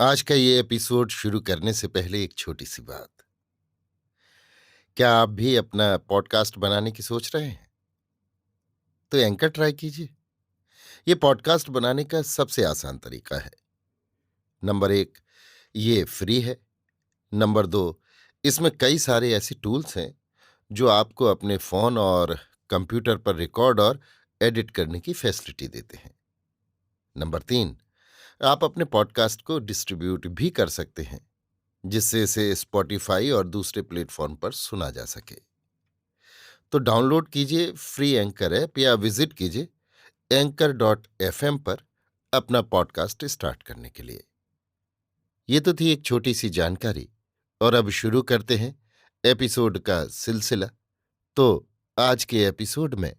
आज का ये एपिसोड शुरू करने से पहले एक छोटी सी बात। क्या आप भी अपना पॉडकास्ट बनाने की सोच रहे हैं? तो एंकर ट्राई कीजिए। ये पॉडकास्ट बनाने का सबसे आसान तरीका है। नंबर 1, ये फ्री है। नंबर 2, इसमें कई सारे ऐसे टूल्स हैं जो आपको अपने फ़ोन और कंप्यूटर पर रिकॉर्ड और एडिट करने की फैसिलिटी देते हैं। नंबर 3, आप अपने पॉडकास्ट को डिस्ट्रीब्यूट भी कर सकते हैं, जिससे इसे स्पॉटिफाई और दूसरे प्लेटफॉर्म पर सुना जा सके। तो डाउनलोड कीजिए फ्री एंकर ऐप या विजिट कीजिए anchor.fm पर अपना पॉडकास्ट स्टार्ट करने के लिए। ये तो थी एक छोटी सी जानकारी, और अब शुरू करते हैं एपिसोड का सिलसिला। तो आज के एपिसोड में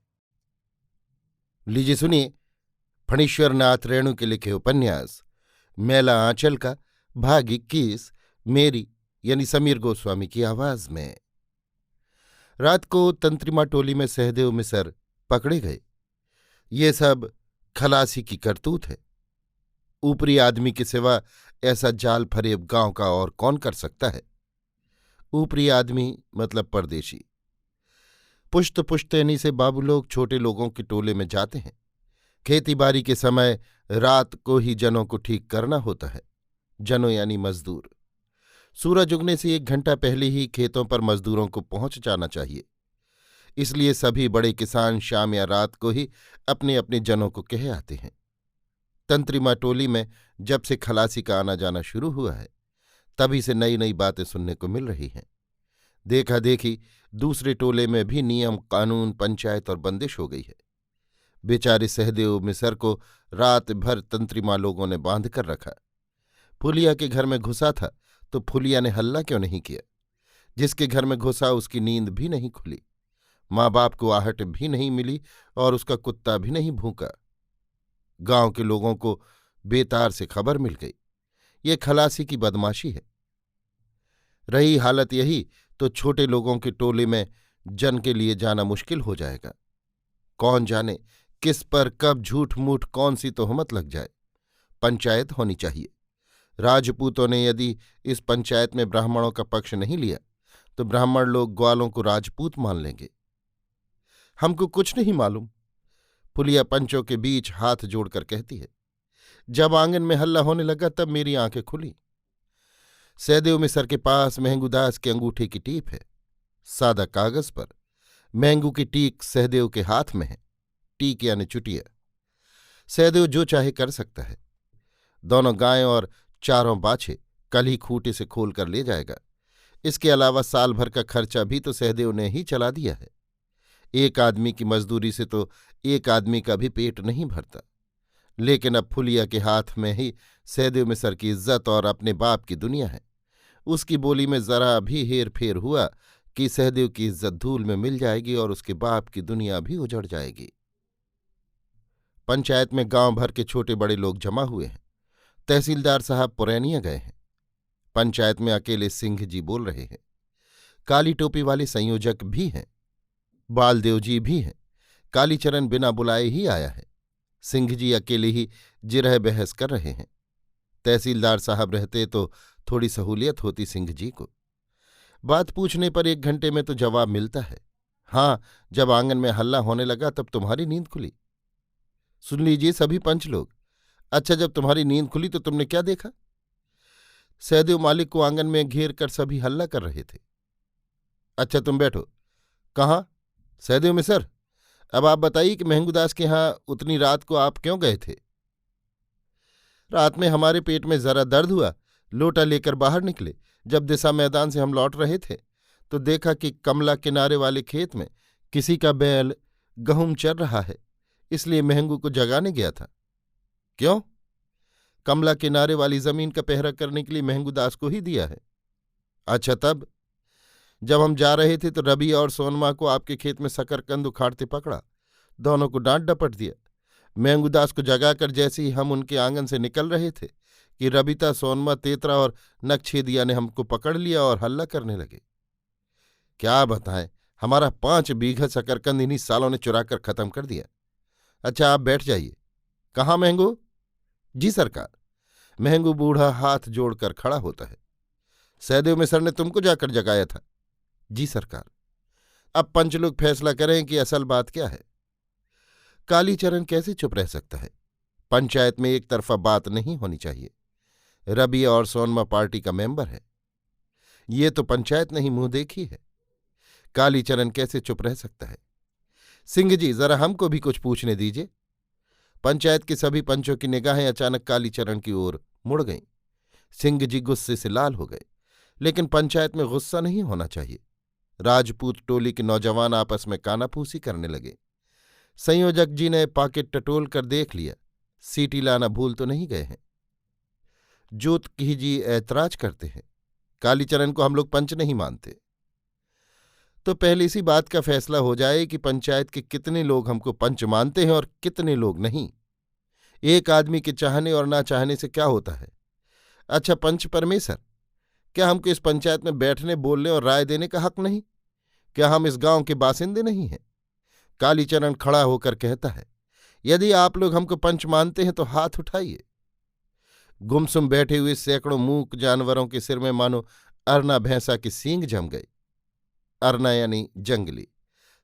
लीजिए सुनिए फणीश्वर नाथ रेणु के लिखे उपन्यास मैला आंचल का भाग 21, मेरी यानी समीर गोस्वामी की आवाज में। रात को तंत्रिमा टोली में सहदेव मिसर पकड़े गए। ये सब खलासी की करतूत है। ऊपरी आदमी के सिवा ऐसा जाल फरेब गांव का और कौन कर सकता है? ऊपरी आदमी मतलब परदेशी। पुश्त पुश्तैनी से बाबू लोग छोटे लोगों के टोले में जाते हैं। खेतीबाड़ी के समय रात को ही जनों को ठीक करना होता है। जनों यानी मजदूर। सूरज उगने से 1 घंटा पहले ही खेतों पर मजदूरों को पहुंच जाना चाहिए। इसलिए सभी बड़े किसान शाम या रात को ही अपने अपने जनों को कह आते हैं। तंत्रिमा टोली में जब से खलासी का आना जाना शुरू हुआ है, तभी से नई नई बातें सुनने को मिल रही हैं। देखा देखी दूसरे टोले में भी नियम कानून पंचायत और बंदिश हो गई है। बेचारे सहदेव मिसर को रात भर तंत्रिमा लोगों ने बांध कर रखा। फुलिया के घर में घुसा था तो फुलिया ने हल्ला क्यों नहीं किया? जिसके घर में घुसा उसकी नींद भी नहीं खुली, माँ बाप को आहट भी नहीं मिली और उसका कुत्ता भी नहीं भूका। गांव के लोगों को बेतार से खबर मिल गई। ये खलासी की बदमाशी है। रही हालत यही तो छोटे लोगों के टोले में जन के लिए जाना मुश्किल हो जाएगा। कौन जाने किस पर कब झूठ मूठ कौन सी तोहमत लग जाए। पंचायत होनी चाहिए। राजपूतों ने यदि इस पंचायत में ब्राह्मणों का पक्ष नहीं लिया तो ब्राह्मण लोग ग्वालों को राजपूत मान लेंगे। हमको कुछ नहीं मालूम, फुलिया पंचों के बीच हाथ जोड़कर कहती है। जब आंगन में हल्ला होने लगा तब मेरी आंखें खुली। सहदेव मिसर के पास महंगूदास के अंगूठे की टीप है। सादा कागज पर महंगू की टीक सहदेव के हाथ में है। टीक यानी चुटिया। सहदेव जो चाहे कर सकता है। दोनों गायें और चारों बाछे कल ही खूंटे से खोल कर ले जाएगा। इसके अलावा साल भर का खर्चा भी तो सहदेव ने ही चला दिया है। एक आदमी की मजदूरी से तो एक आदमी का भी पेट नहीं भरता। लेकिन अब फुलिया के हाथ में ही सहदेव मिसर की इज्जत और अपने बाप की दुनिया है। उसकी बोली में जरा भी हेर फेर हुआ कि सहदेव की इज्जत धूल में मिल जाएगी और उसके बाप की दुनिया भी उजड़ जाएगी। पंचायत में गांव भर के छोटे बड़े लोग जमा हुए हैं। तहसीलदार साहब पुरैनिया गए हैं। पंचायत में अकेले सिंह जी बोल रहे हैं। काली टोपी वाले संयोजक भी हैं। बालदेव जी भी हैं। कालीचरण बिना बुलाए ही आया है। सिंह जी अकेले ही जिरह बहस कर रहे हैं। तहसीलदार साहब रहते तो थोड़ी सहूलियत होती सिंह जी को। बात पूछने पर 1 घंटे में तो जवाब मिलता है। हाँ, जब आंगन में हल्ला होने लगा तब तुम्हारी नींद खुली। सुन लीजिए सभी पंच लोग। अच्छा, जब तुम्हारी नींद खुली तो तुमने क्या देखा? सहदेव मालिक को आंगन में घेर कर सभी हल्ला कर रहे थे। अच्छा, तुम बैठो। कहाँ? सहदेव मिसर, अब आप बताइए कि महंगूदास के यहां उतनी रात को आप क्यों गए थे? रात में हमारे पेट में जरा दर्द हुआ, लोटा लेकर बाहर निकले। जब दिशा मैदान से हम लौट रहे थे तो देखा कि कमला किनारे वाले खेत में किसी का बैल गहूम चर रहा है, इसलिए महंगू को जगाने गया था। क्यों? कमला किनारे वाली जमीन का पहरा करने के लिए महंगूदास को ही दिया है। अच्छा, तब? जब हम जा रहे थे तो रवि और सोनमा को आपके खेत में शकरकंद उखाड़ते पकड़ा। दोनों को डांट डपट दिया। महंगूदास को जगाकर जैसे ही हम उनके आंगन से निकल रहे थे कि रबिता, सोनमा, तेतरा और नक्छेदिया ने हमको पकड़ लिया और हल्ला करने लगे। क्या बताएं, हमारा 5 बीघा शकरकंद इन्हीं सालों ने चुरा कर खत्म कर दिया। अच्छा, आप बैठ जाइए। कहाँ महंगू? जी सरकार। महंगू बूढ़ा हाथ जोड़कर खड़ा होता है। सहदेव मिसर ने तुमको जाकर जगाया था। जी सरकार। अब पंच लोग फैसला करें कि असल बात क्या है। कालीचरण कैसे चुप रह सकता है। पंचायत में एक तरफा बात नहीं होनी चाहिए। रबिया और सोनमा पार्टी का मेंबर है। ये तो पंचायत नहीं मुंह देखी है। कालीचरण कैसे चुप रह सकता है। सिंह जी जरा हमको भी कुछ पूछने दीजिए। पंचायत के सभी पंचों की निगाहें अचानक कालीचरण की ओर मुड़ गईं। सिंह जी गुस्से से लाल हो गए। लेकिन पंचायत में गुस्सा नहीं होना चाहिए। राजपूत टोली के नौजवान आपस में कानाफूसी करने लगे। संयोजक जी ने पॉकेट टटोल कर देख लिया। सीटी लाना भूल तो नहीं गए हैं। जोतकी जी ऐतराज करते हैं। कालीचरण को हम लोग पंच नहीं मानते। तो पहले इसी बात का फैसला हो जाए कि पंचायत के कितने लोग हमको पंच मानते हैं और कितने लोग नहीं। एक आदमी के चाहने और ना चाहने से क्या होता है। अच्छा पंच परमेश्वर, क्या हमको इस पंचायत में बैठने बोलने और राय देने का हक नहीं? क्या हम इस गांव के बासिंदे नहीं हैं? कालीचरण खड़ा होकर कहता है, यदि आप लोग हमको पंच मानते हैं तो हाथ उठाइए। गुमसुम बैठे हुए सैकड़ों मूक जानवरों के सिर में मानो अरना भैंसा के सींग जम गए। अरना यानी जंगली।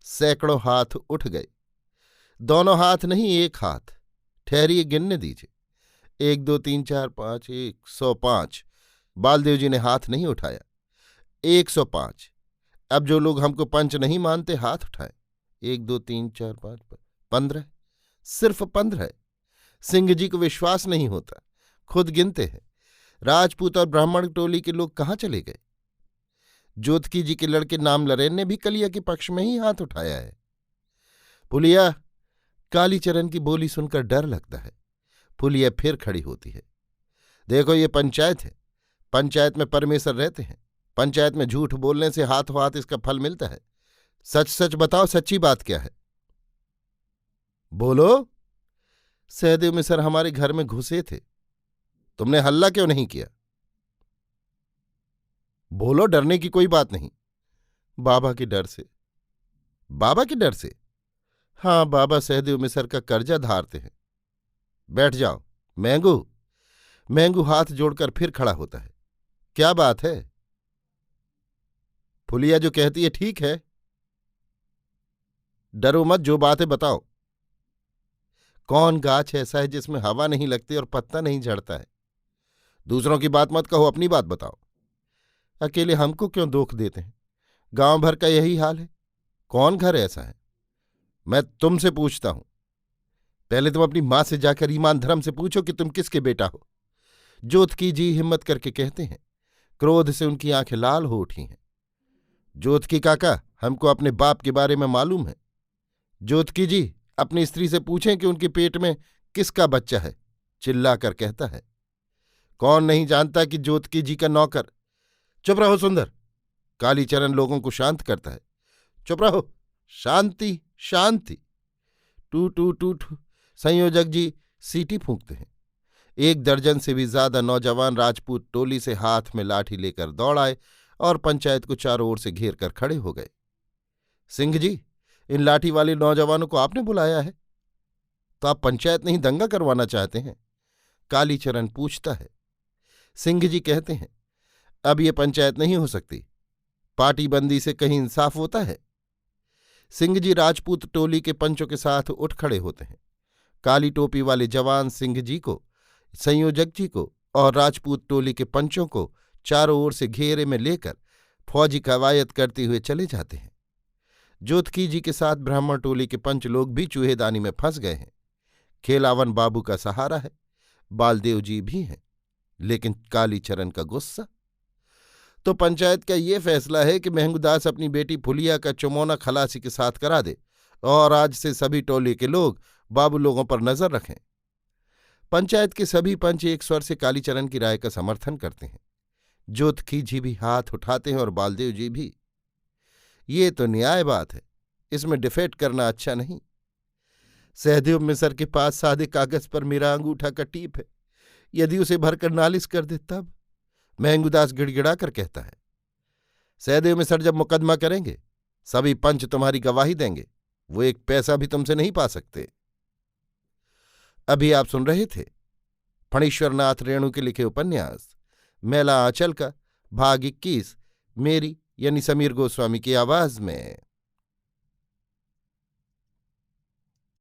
सैकड़ों हाथ उठ गए। दोनों हाथ नहीं, एक हाथ। ठहरिए, गिनने दीजिए। 1 2 3 4 5 105। बालदेव जी ने हाथ नहीं उठाया। 105। अब जो लोग हमको पंच नहीं मानते हाथ उठाए। 1 2 3 4 5 15। सिर्फ 15। सिंह जी को विश्वास नहीं होता। खुद गिनते हैं। राजपूत और ब्राह्मण टोली के लोग कहाँ चले गए? जोतकी जी के लड़के नाम लरेन ने भी कलिया के पक्ष में ही हाथ उठाया है। फुलिया। कालीचरण की बोली सुनकर डर लगता है। फुलिया फिर खड़ी होती है। देखो ये पंचायत है। पंचायत में परमेश्वर रहते हैं। पंचायत में झूठ बोलने से हाथों हाथ इसका फल मिलता है। सच सच बताओ, सच्ची बात क्या है? बोलो। सहदेव मिसर हमारे घर में घुसे थे। तुमने हल्ला क्यों नहीं किया? बोलो, डरने की कोई बात नहीं। बाबा के डर से। बाबा के डर से? हाँ, बाबा सहदेव मिसर का कर्जा धारते हैं। बैठ जाओ। मैंगू। मैंगू हाथ जोड़कर फिर खड़ा होता है। क्या बात है? फुलिया जो कहती है ठीक है। डरो मत, जो बात है बताओ। कौन गाछ ऐसा है जिसमें हवा नहीं लगती और पत्ता नहीं झड़ता है? दूसरों की बात मत कहो, अपनी बात बताओ। अकेले हमको क्यों दुख देते हैं? गांव भर का यही हाल है। कौन घर ऐसा है? मैं तुमसे पूछता हूं। पहले तुम अपनी मां से जाकर ईमान धर्म से पूछो कि तुम किसके बेटा हो। जोतकी जी हिम्मत करके कहते हैं। क्रोध से उनकी आंखें लाल हो उठी हैं। जोतकी काका, हमको अपने बाप के बारे में मालूम है। जोतकी जी अपनी स्त्री से पूछें कि उनके पेट में किसका बच्चा है, चिल्लाकर कहता है। कौन नहीं जानता कि जोतकी जी का नौकर। चुप रहो सुंदर। कालीचरण लोगों को शांत करता है। चुप रहो। शांति शांति। टू टू टू टू। संयोजक जी सीटी फूंकते हैं। 1 दर्जन से भी ज्यादा नौजवान राजपूत टोली से हाथ में लाठी लेकर दौड़ आए और पंचायत को चारों ओर से घेर कर खड़े हो गए। सिंह जी, इन लाठी वाले नौजवानों को आपने बुलाया है? तो आप पंचायत नहीं दंगा करवाना चाहते हैं? कालीचरण पूछता है। सिंह जी कहते हैं, अब ये पंचायत नहीं हो सकती। पार्टी बंदी से कहीं इंसाफ होता है? सिंह जी राजपूत टोली के पंचों के साथ उठ खड़े होते हैं। काली टोपी वाले जवान सिंह जी को, संयोजक जी को और राजपूत टोली के पंचों को चारों ओर से घेरे में लेकर फौजी कवायद करते हुए चले जाते हैं। जोतकी जी के साथ ब्राह्मण टोली के पंच लोग भी चूहेदानी में फंस गए हैं। खेलावन बाबू का सहारा है। बालदेव जी भी हैं। लेकिन कालीचरण का गुस्सा। तो पंचायत का ये फैसला है कि महंगूदास अपनी बेटी फुलिया का चुमौना खलासी के साथ करा दे और आज से सभी टोली के लोग बाबू लोगों पर नजर रखें। पंचायत के सभी पंच एक स्वर से कालीचरण की राय का समर्थन करते हैं। जोतकी जी भी हाथ उठाते हैं और बालदेव जी भी। ये तो न्याय बात है। इसमें डिफेट करना अच्छा नहीं। सहदेव मिसर के पास सादे कागज पर मेरा अंगूठा का टीप है। यदि उसे भरकर नालिश कर दे तब? महंगूदास गिड़गिड़ा कर कहता है। सहदेव मिसर जब मुकदमा करेंगे सभी पंच तुम्हारी गवाही देंगे। वो 1 पैसा भी तुमसे नहीं पा सकते। अभी आप सुन रहे थे फणीश्वरनाथ रेणु के लिखे उपन्यास मैला आंचल का भाग 21 मेरी यानी समीर गोस्वामी की आवाज में।